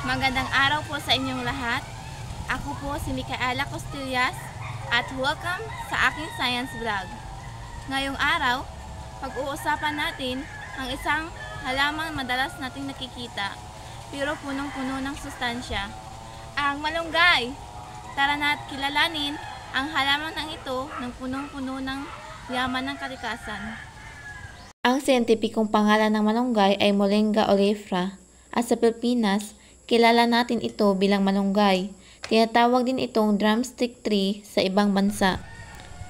Magandang araw po sa inyong lahat. Ako po si Micaela Costillas at welcome sa aking science vlog. Ngayong araw, pag-uusapan natin ang isang halamang madalas nating nakikita pero punong-puno ng sustansya, ang malunggay. Tara na't kilalanin ang halaman ng ito ng punong-puno ng yaman ng kalikasan. Ang siyentipikong pangalan ng malunggay ay Moringa oleifera at sa Pilipinas, kilala natin ito bilang malunggay. Tinatawag din itong drumstick tree sa ibang bansa.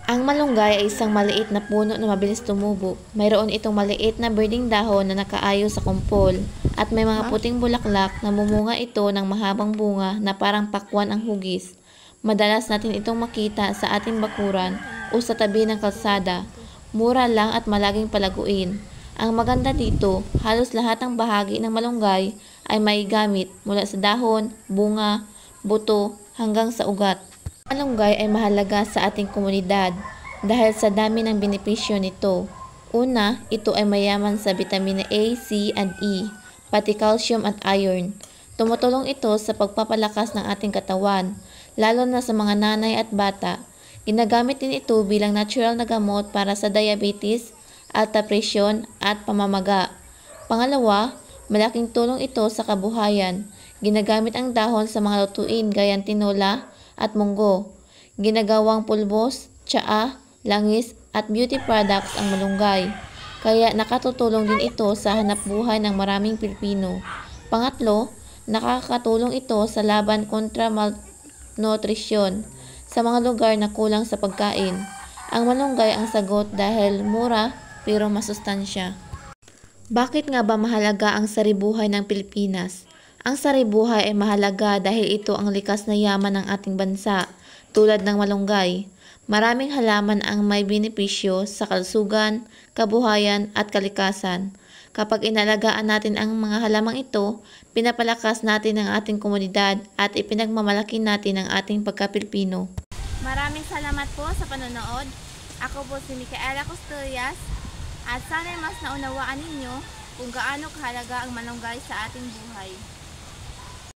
Ang malunggay ay isang maliit na puno na mabilis tumubo. Mayroon itong maliit na birding dahon na nakaayos sa kumpol at may mga puting bulaklak na mumunga ito ng mahabang bunga na parang pakwan ang hugis. Madalas natin itong makita sa ating bakuran o sa tabi ng kalsada. Mura lang at malaging palaguin. Ang maganda dito, halos lahat ng bahagi ng malunggay ay maigamit mula sa dahon, bunga, buto hanggang sa ugat. Ang malunggay ay mahalaga sa ating komunidad dahil sa dami ng benepisyo nito. Una, ito ay mayaman sa vitamina A, C, and E, pati calcium at iron. Tumutulong ito sa pagpapalakas ng ating katawan, lalo na sa mga nanay at bata. Ginagamit din ito bilang natural na gamot para sa diabetes, alta presyon at pamamaga. Pangalawa, malaking tulong ito sa kabuhayan. Ginagamit ang dahon sa mga lutuin gaya ng tinola at munggo. Ginagawang pulbos, tsaa, langis at beauty products ang malunggay. Kaya nakatutulong din ito sa hanapbuhay ng maraming Pilipino. Pangatlo, nakakatulong ito sa laban kontra malnutrisyon sa mga lugar na kulang sa pagkain. Ang malunggay ang sagot dahil mura pero masustansya. Bakit nga ba mahalaga ang saribuhay ng Pilipinas? Ang saribuhay ay mahalaga dahil ito ang likas na yaman ng ating bansa, tulad ng malunggay. Maraming halaman ang may benepisyo sa kalusugan, kabuhayan at kalikasan. Kapag inalagaan natin ang mga halamang ito, pinapalakas natin ang ating komunidad at ipinagmamalaki natin ang ating pagka-Pilipino. Maraming salamat po sa panonood. Ako po si Micaela Costillas at sana'y mas naunawaan ninyo kung gaano kahalaga ang malunggay sa ating buhay.